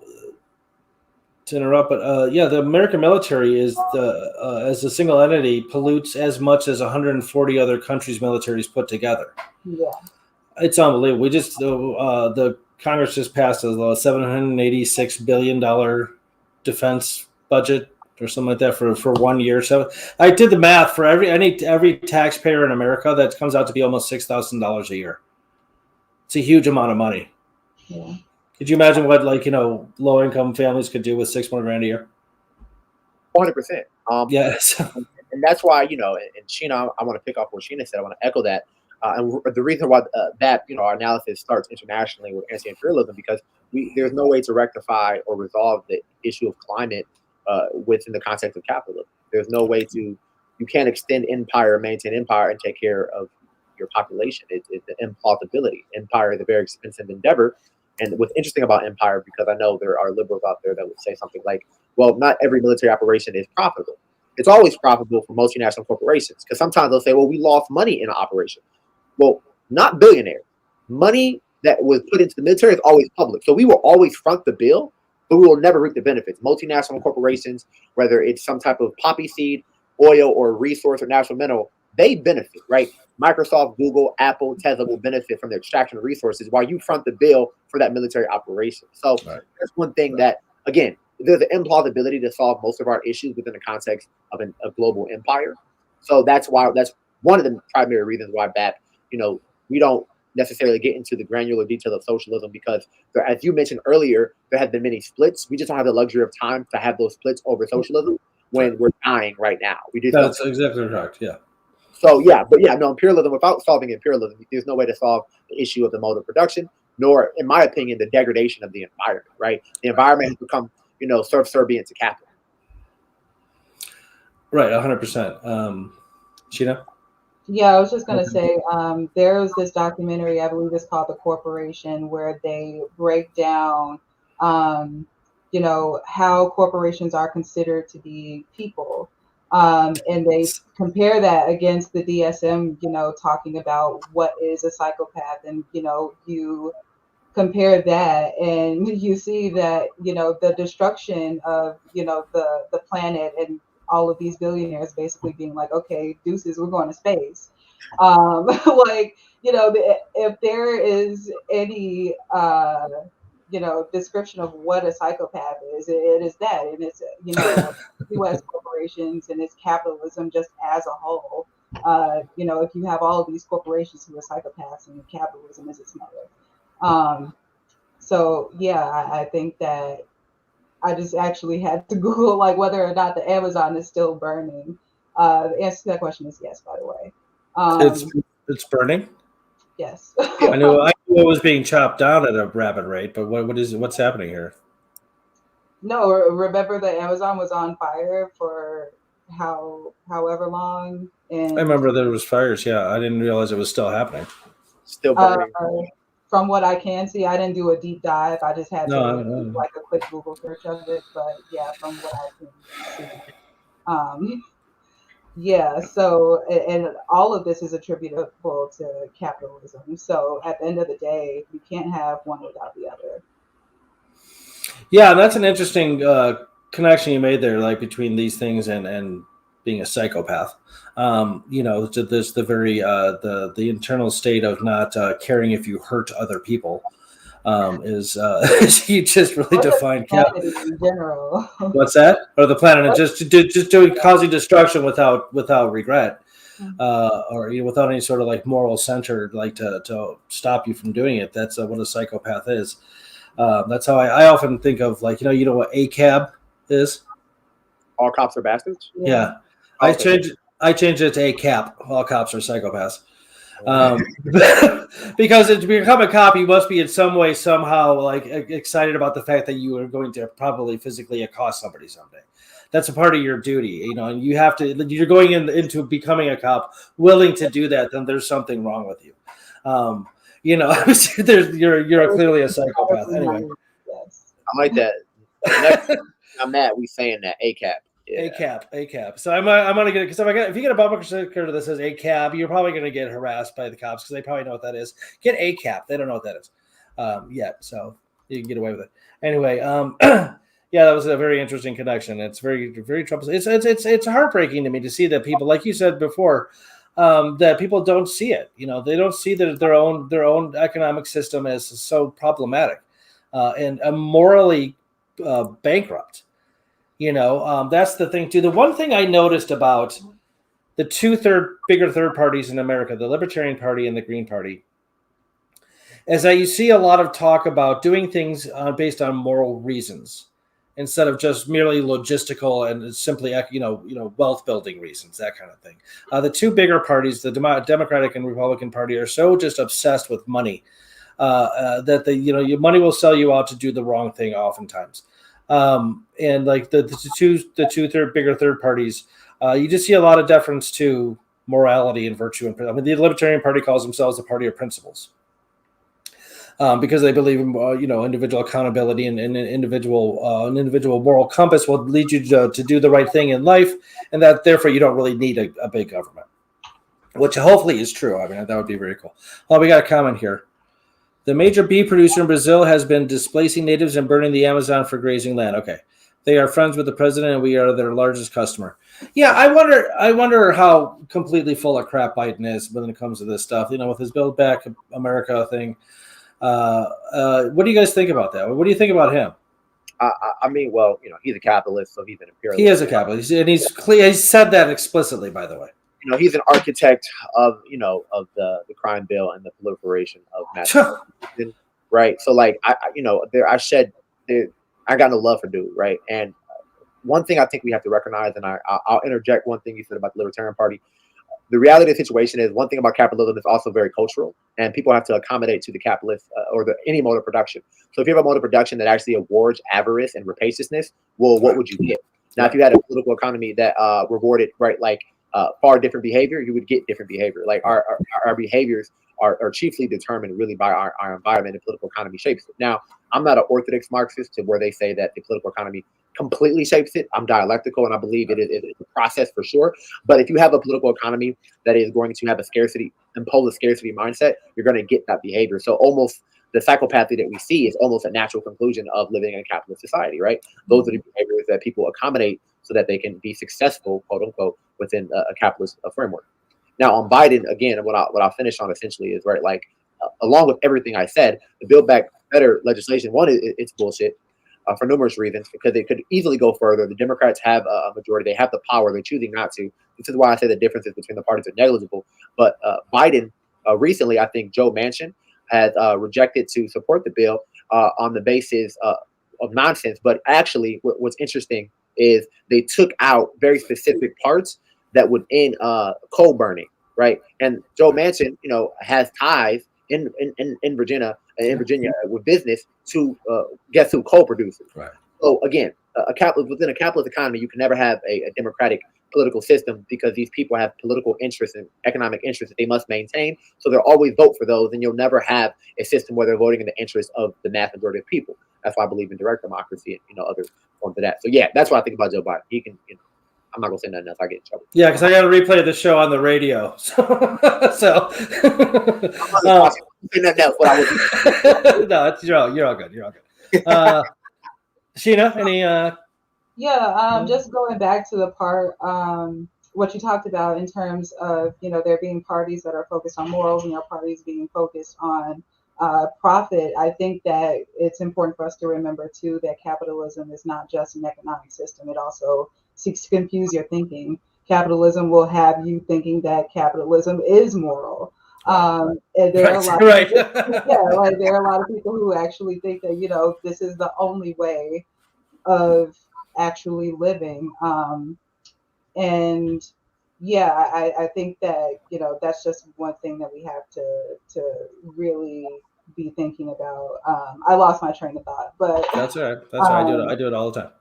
interrupt, but yeah, the American military is as a single entity pollutes as much as 140 other countries' militaries put together. Yeah, it's unbelievable. We just the Congress just passed a $786 billion defense budget or something like that for 1 year. So I did the math for every taxpayer in America. That comes out to be almost $6,000 a year. It's a huge amount of money. yeah. Could you imagine what low income families could do with $6 more grand a year? 100%. Yes. And that's why, and Sheena, I want to pick up what Sheena said. I want to echo that. And the reason why that, our analysis starts internationally with anti-imperialism, because there's no way to rectify or resolve the issue of climate within the context of capitalism. There's no way you can't extend empire, maintain empire, and take care of your population. It's an implausibility. Empire is a very expensive endeavor. And what's interesting about empire, because I know there are liberals out there that would say something like, well, not every military operation is profitable. It's always profitable for multinational corporations, because sometimes they'll say, well, we lost money in an operation. Well, not billionaires. Money that was put into the military is always public. So we will always front the bill, but we will never reap the benefits. Multinational corporations, whether it's some type of poppy seed, oil, or resource or natural mineral, they benefit, right? Microsoft, Google, Apple, Tesla will benefit from the extraction of resources while you front the bill for that military operation. So that's one thing that, again, there's an implausibility to solve most of our issues within the context of a global empire. So that's one of the primary reasons why BAP, we don't necessarily get into the granular detail of socialism, because there, as you mentioned earlier, there have been many splits. We just don't have the luxury of time to have those splits over socialism when we're dying right now. We do. That's exactly correct. Yeah. So imperialism, without solving imperialism, there's no way to solve the issue of the mode of production, nor, in my opinion, the degradation of the environment, right? The environment has become, subservient to capital. Right, 100%. Sheena? Yeah, I was just going to say, there's this documentary, I believe it's called The Corporation, where they break down, how corporations are considered to be people. And they compare that against the DSM, talking about what is a psychopath. And, you compare that and you see that, the destruction of, the planet and all of these billionaires basically being like, okay, deuces, we're going to space. If there is any, description of what a psychopath is, it is that. And it's, U.S. corporations and it's capitalism just as a whole. If you have all of these corporations who are psychopaths and capitalism is its mother. So yeah, I think that I just actually had to Google whether or not the Amazon is still burning. The answer to that question is yes, by the way. It's burning. Yes. I knew it was being chopped down at a rapid rate, but what's happening here? No, remember the Amazon was on fire for however long, and I remember there was fires. Yeah, I didn't realize it was still happening. Still burning. From what I can see, I didn't do a deep dive. I just had No, do like a quick Google search of it. But yeah, from what I can see, yeah. So and all of this is attributable to capitalism. So at the end of the day, you can't have one without the other. yeah, that's an interesting connection you made there, like between these things and being a psychopath. There's the very the internal state of not caring if you hurt other people. Is you just really defined in general. What's that? Or the planet, and just doing causing destruction without regret, or without any sort of like moral center, like to stop you from doing it. That's what a psychopath is. That's how I often think of, like, you know what a cab is. All cops are bastards. Yeah, I changed it to a cap. All cops are psychopaths. Because to become a cop, you must be in some way, somehow, like excited about the fact that you are going to probably physically accost somebody someday. That's a part of your duty, and you have to. You're going into becoming a cop, willing to do that. Then there's something wrong with you. You're clearly a psychopath. Anyway, I like that. Next, I'm mad. We saying that a cap. Yeah. A cap. So I'm gonna get it, because if you get a bumper sticker that says a cab, you're probably gonna get harassed by the cops because they probably know what that is. Get a cap. They don't know what that is yet, so you can get away with it. Anyway, yeah, that was a very interesting connection. It's very, very troublesome. It's heartbreaking to me to see that people, like you said before, that people don't see it. They don't see that their own economic system is so problematic and morally bankrupt. That's the thing too. The one thing I noticed about the two bigger third parties in America, the Libertarian Party and the Green Party, is that you see a lot of talk about doing things based on moral reasons instead of just merely logistical and simply wealth building reasons, that kind of thing. The two bigger parties, the Democratic and Republican Party, are so just obsessed with money that your money will sell you out to do the wrong thing oftentimes. And like the two bigger third parties, you just see a lot of deference to morality and virtue. I mean, the Libertarian Party calls themselves the party of principles, because they believe in individual accountability and an individual moral compass will lead you to do the right thing in life, and that therefore you don't really need a big government, which hopefully is true. I mean, that would be very cool. Oh, we got a comment here. The major bee producer in Brazil has been displacing natives and burning the Amazon for grazing land. Okay. They are friends with the president, and we are their largest customer. Yeah, I wonder how completely full of crap Biden is when it comes to this stuff, with his Build Back America thing. What do you guys think about that? What do you think about him? I mean, well, he's a capitalist, so he's an imperialist. He is a capitalist, and he's said that explicitly, by the way. He's an architect of the crime bill and the proliferation of mass right? So like I got no love for dude, right? And one thing I think we have to recognize, and I'll interject one thing you said about the Libertarian Party. The reality of the situation is, one thing about capitalism is also very cultural, and people have to accommodate to the capitalist or any mode of production. So if you have a mode of production that actually awards avarice and rapaciousness, well, what would you get? Now, if you had a political economy that rewarded, right, like far different behavior, you would get different behavior. Like our behaviors are chiefly determined really by our environment, and political economy shapes it. Now, I'm not an orthodox Marxist to where they say that the political economy completely shapes it. I'm dialectical, and I believe it is a process for sure. But if you have a political economy that is going to have impose a scarcity mindset, you're going to get that behavior. So almost the psychopathy that we see is almost a natural conclusion of living in a capitalist society, right? Those are the behaviors that people accommodate so that they can be successful, quote unquote, within a capitalist framework. Now, on Biden, again, what I'll finish on essentially is, right, like along with everything I said, the Build Back Better legislation, one, it's bullshit for numerous reasons, because they could easily go further. The Democrats have a majority; they have the power. They're choosing not to. This is why I say the differences between the parties are negligible. But Biden recently, I think Joe Manchin has rejected to support the bill on the basis of nonsense. But actually, what's interesting is they took out very specific parts that would end coal burning, right? And Joe Manchin, has ties in Virginia with business to guess who, coal producers. Right. So again, within a capitalist economy, you can never have a democratic political system because these people have political interests and economic interests that they must maintain. So they'll always vote for those, and you'll never have a system where they're voting in the interest of the mass majority of people. That's why I believe in direct democracy and other forms of that. So yeah, that's what I think about Joe Biden. He can, I'm not gonna say nothing else. I get in trouble. Yeah, because I got to replay the show on the radio. So, Nothing else, but I would no, you're all good. You're all good. Sheena, any? Just going back to the part what you talked about in terms of there being parties that are focused on morals and parties being focused on profit. I think that it's important for us to remember too that capitalism is not just an economic system. It also seeks to confuse your thinking. Capitalism will have you thinking that capitalism is moral. And there are a lot of people, there are a lot of people who actually think that this is the only way of actually living. And I think that that's just one thing that we have to really be thinking about. I lost my train of thought, but that's all right. That's all right. I do it all the time.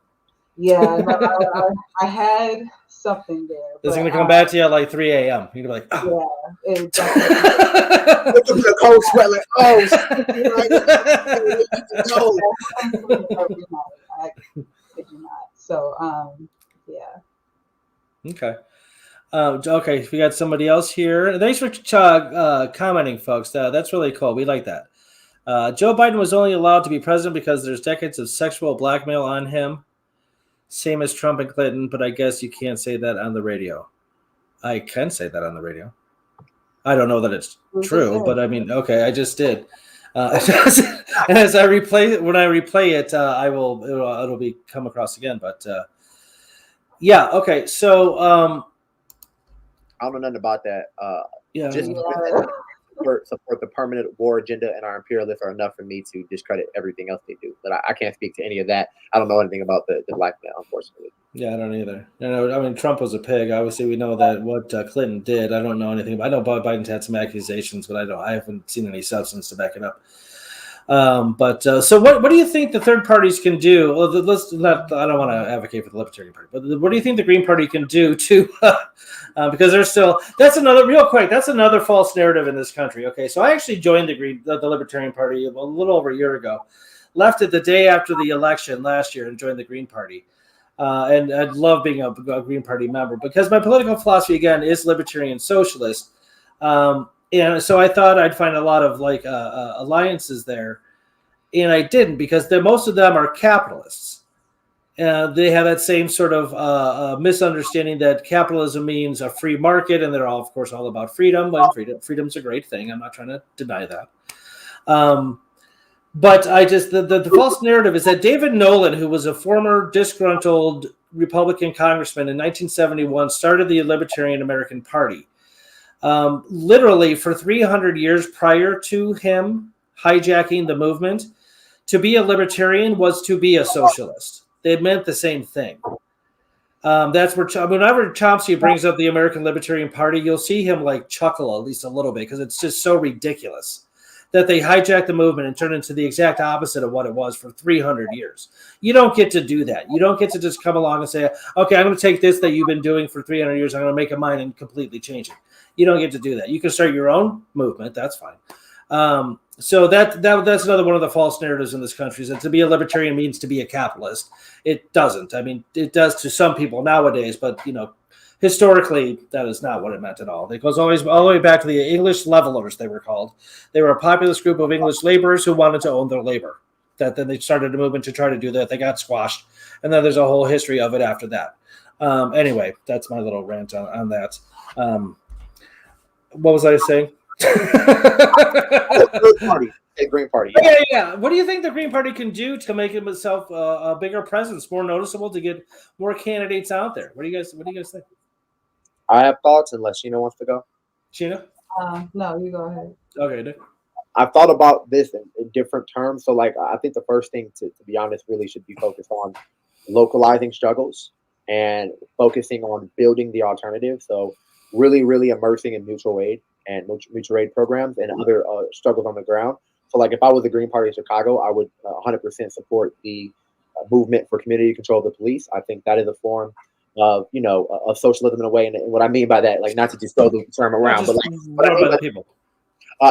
Yeah, no, I had something there. It's going to come back to you at like 3 a.m. You're going to be like, oh. Yeah, it definitely. The cold sweat, like, oh, I kid you not. So, yeah. Okay. Okay, we got somebody else here. Thanks for commenting, folks. That's really cool. We like that. Joe Biden was only allowed to be president because there's decades of sexual blackmail on him. Same as Trump and Clinton, but I guess you can't say that on the radio. I can say that on the radio. I don't know that it's true, but I mean, okay, I just did. And as I replay it, when I replay it, it'll be come across again. But yeah, okay. So I don't know nothing about that. Just support the permanent war agenda and our imperialists are enough for me to discredit everything else they do. But I can't speak to any of that. I don't know anything about the blackmail, unfortunately. Yeah, I don't either. I mean, Trump was a pig. Obviously, we know that what Clinton did. I don't know anything. I know Biden's had some accusations, but I haven't seen any substance to back it up. So what do you think the third parties can do? Well, I don't want to advocate for the Libertarian Party, but what do you think the Green Party can do to, because there's still, that's another false narrative in this country. Okay. So I actually joined the Libertarian Party a little over a year ago, left it the day after the election last year and joined the Green Party. And I love being a Green Party member because my political philosophy again is libertarian socialist. And so I thought I'd find a lot of alliances there, and I didn't because most of them are capitalists. They have that same sort of misunderstanding that capitalism means a free market, and they're all, of course, all about freedom. Well, freedom's a great thing. I'm not trying to deny that. But the false narrative is that David Nolan, who was a former disgruntled Republican congressman in 1971, started the Libertarian American Party. Literally for 300 years prior to him hijacking the movement, to be a libertarian was to be a socialist. They meant the same thing. That's where whenever Chomsky brings up the American Libertarian Party, you'll see him chuckle at least a little bit because it's just so ridiculous that they hijacked the movement and turned it into the exact opposite of what it was for 300 years. You don't get to do that. You don't get to just come along and say, okay, I'm going to take this that you've been doing for 300 years. I'm going to make it mine and completely change it. You don't get to do that. You can start your own movement. That's fine. So that's another one of the false narratives in this country is that to be a libertarian means to be a capitalist. It doesn't. I mean, it does to some people nowadays, but historically that is not what it meant at all. It goes all the way back to the English levelers, they were called. They were a populist group of English laborers who wanted to own their labor. That then they started a movement to try to do that. They got squashed, and then there's a whole history of it after that. Anyway, that's my little rant on that. What was I saying? Green Party. Yeah. What do you think the Green Party can do to make itself a bigger presence, more noticeable, to get more candidates out there? What do you guys think? I have thoughts, unless Sheena wants to go. Sheena? No, you go ahead. Okay, Nick. I've thought about this in different terms. So, I think the first thing, to be honest, really should be focused on localizing struggles. and focusing on building the alternative. So really, really immersing in mutual aid and mutual aid programs and other struggles on the ground. So like if I was the Green Party of Chicago, I would 100% support the movement for community control of the police. I think that is a form of of socialism in a way. And what I mean by that, like not to just throw the term Not around, but just like what I more mean by the by people.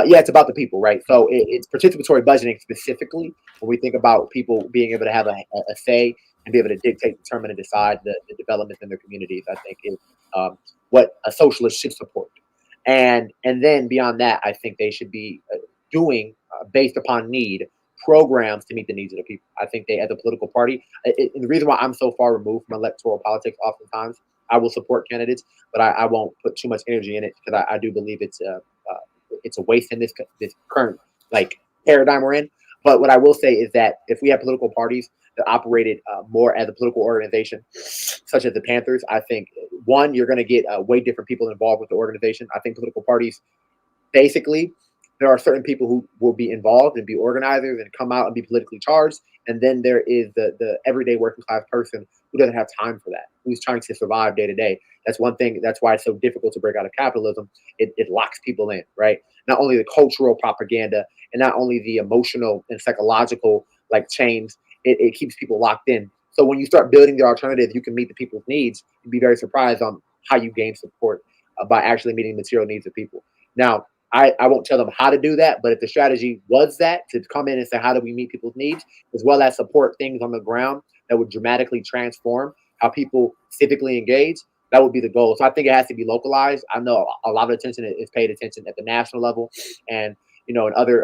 yeah, it's about the people, right? So it's participatory budgeting specifically when we think about people being able to have a say and be able to dictate, determine, and decide the development in their communities. I think is what a socialist should support, and then beyond that, I think they should be doing based upon need programs to meet the needs of the people. I think they, as a political party, and the reason why I'm so far removed from electoral politics, oftentimes I will support candidates, but I won't put too much energy in it because I do believe it's a waste in this current like paradigm we're in. But what I will say is that if we have political parties that operated more as a political organization, such as the Panthers, I think one, you're going to get way different people involved with the organization. I think political parties, basically, there are certain people who will be involved and be organizers and come out and be politically charged. And then there is the everyday working class person who doesn't have time for that, who's trying to survive day to day. That's one thing. That's why it's so difficult to break out of capitalism. It locks people in, right? Not only the cultural propaganda and not only the emotional and psychological like chains, it keeps people locked in. So when you start building the alternative, you can meet the people's needs. You'd be very surprised on how you gain support by actually meeting material needs of people. Now, I won't tell them how to do that, but if the strategy was that to come in and say, how do we meet people's needs, as well as support things on the ground that would dramatically transform how people civically engage, that would be the goal. So I think it has to be localized. I know a lot of attention is paid attention at the national level and, in other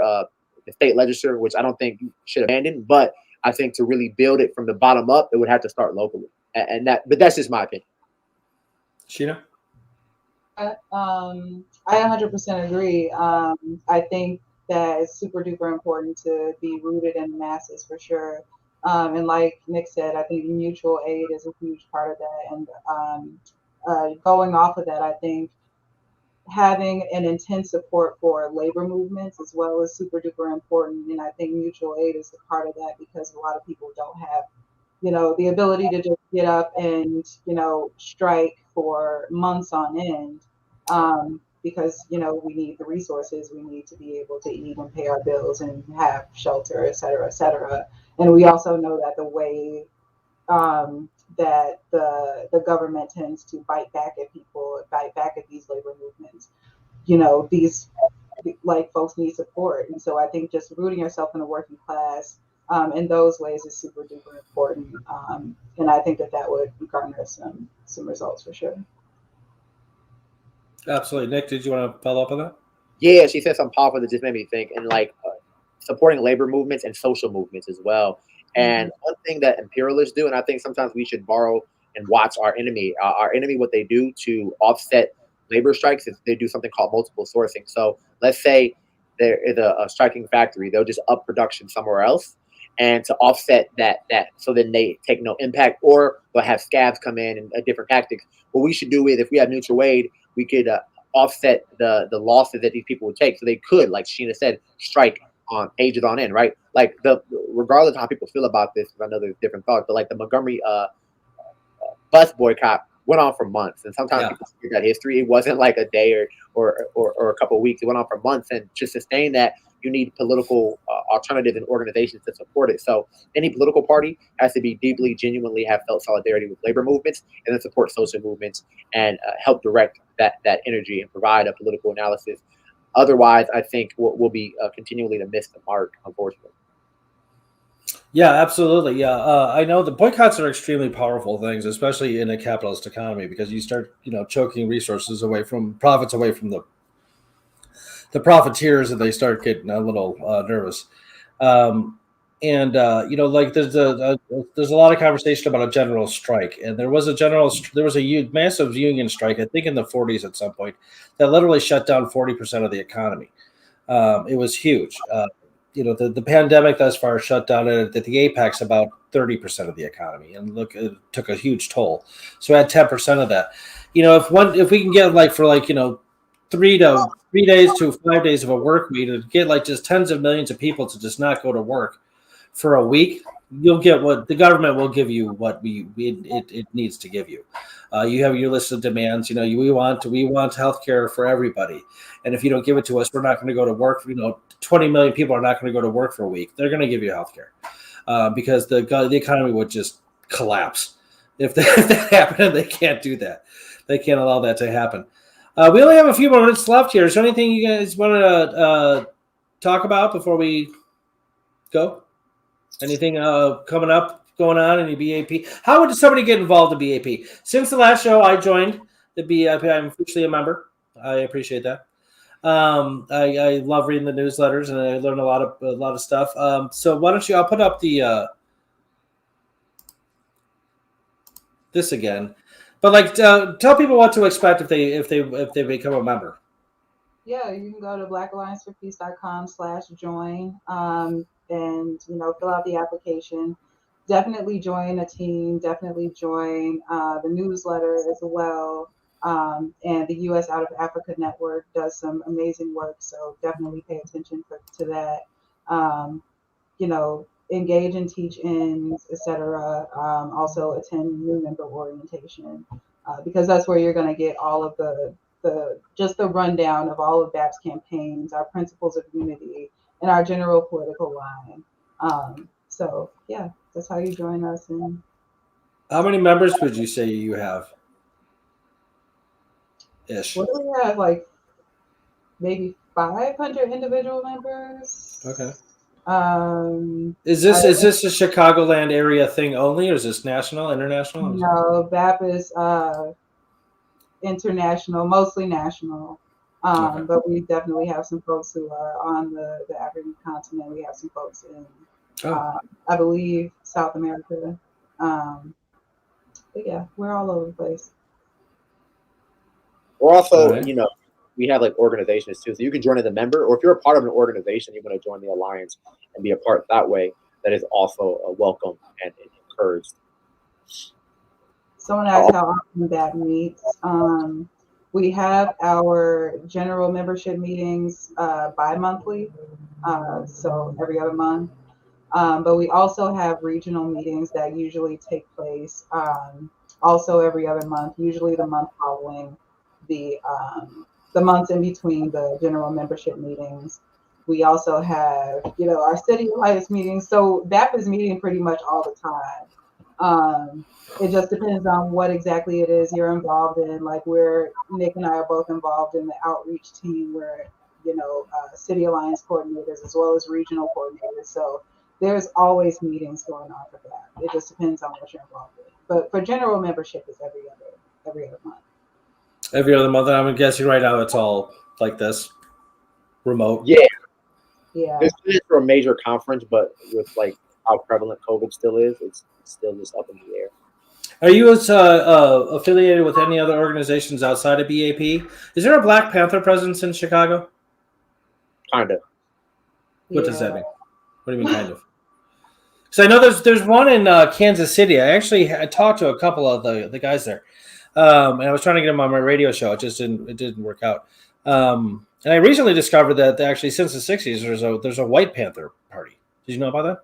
the state legislature, which I don't think you should abandon, but I think to really build it from the bottom up, it would have to start locally. But that's just my opinion. Sheena? I 100% agree. I think that it's super duper important to be rooted in the masses for sure. And like Nick said, I think mutual aid is a huge part of that. And going off of that, I think having an intense support for labor movements as well is super duper important. And I think mutual aid is a part of that because a lot of people don't have the ability to just get up and, strike for months on end, because, we need the resources. We need to be able to eat and pay our bills and have shelter, et cetera, et cetera. And we also know that the way that the government tends to bite back at people, bite back at these labor movements, these like folks need support. And so I think just rooting yourself in the working class in those ways is super duper important. And I think that would garner some results for sure. Absolutely. Nick, did you want to follow up on that? Yeah, she said something powerful that just made me think, and like supporting labor movements and social movements as well. And one thing that imperialists do, and I think sometimes we should borrow and watch our enemy. Our enemy, what they do to offset labor strikes is they do something called multiple sourcing. So let's say there is a striking factory, they'll just up production somewhere else. And to offset that, so then they take no impact, or they'll have scabs come in and different tactics. What we should do is, if we have mutual aid, we could offset the losses that these people would take. So they could, like Sheena said, strike on ages on end, right? Like regardless of how people feel about this, because I know there's different thoughts, but like the Montgomery bus boycott went on for months, and sometimes people forget that history. It wasn't like a day or a couple of weeks. It went on for months, and to sustain that, you need political alternatives and organizations to support it. So any political party has to be deeply, genuinely have felt solidarity with labor movements, and then support social movements and help direct that energy and provide a political analysis. Otherwise, I think we'll be continually to miss the mark, unfortunately. Yeah, absolutely. Yeah, I know the boycotts are extremely powerful things, especially in a capitalist economy, because you start, choking resources away from profits away from the profiteers, and they start getting a little nervous. Like there's a lot of conversation about a general strike, and there was a massive union strike, I think in the 40s at some point, that literally shut down 40% of the economy. It was huge. The pandemic thus far shut down at the apex about 30% of the economy, and look, it took a huge toll. So add 10% of that. If we can get 3 days to 5 days of a work week, to get just tens of millions of people to just not go to work for a week, you'll get what the government will give you what it needs to give you. You have your list of demands. We want healthcare for everybody, and if you don't give it to us, we're not going to go to work. 20 million people are not going to go to work for a week. They're going to give you healthcare because the economy would just collapse if that happened. They can't do that. They can't allow that to happen. We only have a few more minutes left here. Is there anything you guys want to talk about before we go? Anything coming up, going on, any BAP? How would somebody get involved in BAP? Since the last show, I joined the BAP. I'm officially a member. I appreciate that. I love reading the newsletters, and I learn a lot of stuff. So why don't you? I'll put up the this again, but tell people what to expect if they become a member. Yeah, you can go to blackallianceforpeace.com/join and fill out the application. Definitely join a team. Definitely join the newsletter as well. And the U.S. Out of Africa Network does some amazing work, so definitely pay attention to that. Engage in teach-ins, etc. Also attend new member orientation because that's where you're going to get all of the rundown of all of BAP's campaigns, our principles of unity, and our general political line. So yeah, that's how you join us. And how many members would you say you have? Ish. What do we have? Like maybe 500 individual members. Okay. Is this a Chicagoland area thing only, or is this national, international? No, BAP is international, mostly national. Okay. But we definitely have some folks who are on the African continent. We have some folks in, I believe, South America. But yeah, we're all over the place. We're also, we have like organizations too. So you can join as a member, or if you're a part of an organization, you want to join the alliance and be a part that way. That is also welcome and encouraged. Someone asked how often BAP meets. We have our general membership meetings bi-monthly, so every other month. But we also have regional meetings that usually take place also every other month, usually the month following the months in between the general membership meetings. We also have, our city alliance meetings. So BAP is meeting pretty much all the time. It just depends on what exactly it is you're involved in. Like Nick and I are both involved in the outreach team where, city alliance coordinators as well as regional coordinators. So there's always meetings going on for that. It just depends on what you're involved in. But for general membership, it's every other month. Every other month, and I'm guessing right now it's all like this, remote. Yeah. This is for a major conference, but with like how prevalent COVID still is, it's still just up in the air. Are you affiliated with any other organizations outside of BAP? Is there a Black Panther presence in Chicago? Kind of. What does that mean? What do you mean, kind of? Because I know there's one in Kansas City. I talked to a couple of the guys there. And I was trying to get them on my radio show. It didn't work out. And I recently discovered that actually since the 60s, there's a White Panther party. Did you know about that?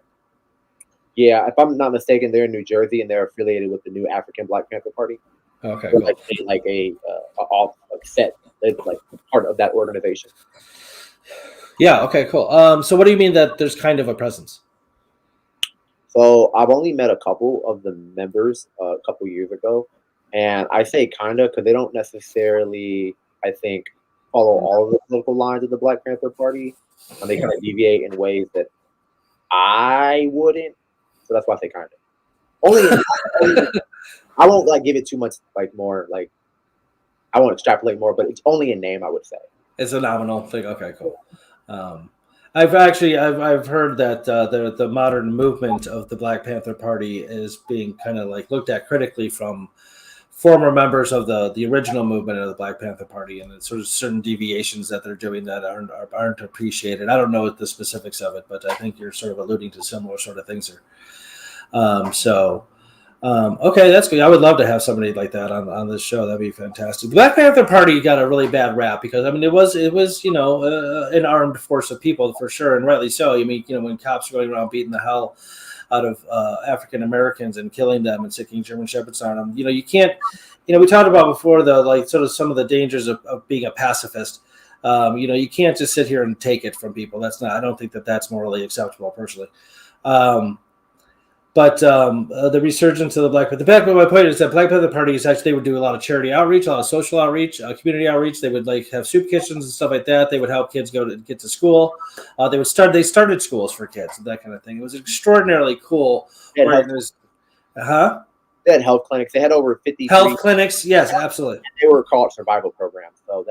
Yeah, if I'm not mistaken, they're in New Jersey and they're affiliated with the new African Black Panther Party. Okay, cool. Like part of that organization. Yeah. Okay. Cool. So what do you mean that there's kind of a presence? So I've only met a couple of the members a couple years ago. And I say kind of because they don't necessarily, I think, follow all of the political lines of the Black Panther Party. And they kind of deviate in ways that I wouldn't. So that's why I say kind of. Only I won't give it too much more I won't extrapolate more, but it's only a name, I would say. It's a nominal thing. Okay, cool. I've heard that the modern movement of the Black Panther Party is being kind of looked at critically from former members of the original movement of the Black Panther Party, and it's sort of certain deviations that they're doing that aren't appreciated. I don't know the specifics of it, but I think you're sort of alluding to similar sort of things here. Okay, that's good. I would love to have somebody like that on this show. That'd be fantastic. The Black Panther Party got a really bad rap because it was an armed force of people for sure, and rightly so. When cops are going around beating the hell out of African Americans and killing them and sticking German shepherds on them. You can't. We talked about before sort of some of the dangers of being a pacifist. You can't just sit here and take it from people. I don't think that's morally acceptable personally. But the resurgence of the Black Panther. My point is that Black Panther Party is actually, they would do a lot of charity outreach, a lot of social outreach, community outreach. They would have soup kitchens and stuff like that. They would help kids get to school. They started schools for kids and that kind of thing. It was extraordinarily cool. They had health clinics. They had over 50 health clinics. Yes, absolutely. And they were called survival programs. So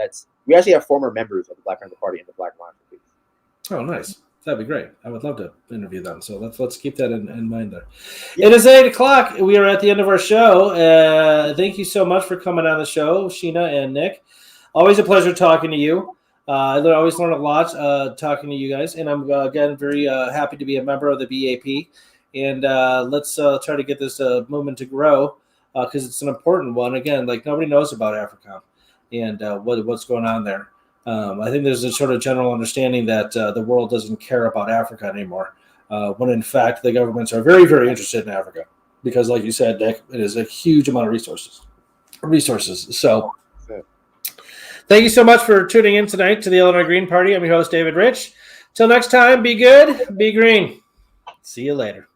we actually have former members of the Black Panther Party in the Black Alliance. Oh, nice. That'd be great. I would love to interview them. So let's keep that in mind there. Yeah. It is 8:00. We are at the end of our show. Thank you so much for coming on the show, Sheena and Nick. Always a pleasure talking to you. I always learn a lot talking to you guys. And I'm, again, very happy to be a member of the BAP. And let's try to get this movement to grow because it's an important one. Again, nobody knows about AFRICOM and what's going on there. I think there's a sort of general understanding that the world doesn't care about Africa anymore, when in fact the governments are very, very interested in Africa because, like you said, Nick, it is a huge amount of resources. So thank you so much for tuning in tonight to the Illinois Green Party. I'm your host, David Rich. Till next time, be good, be green. See you later.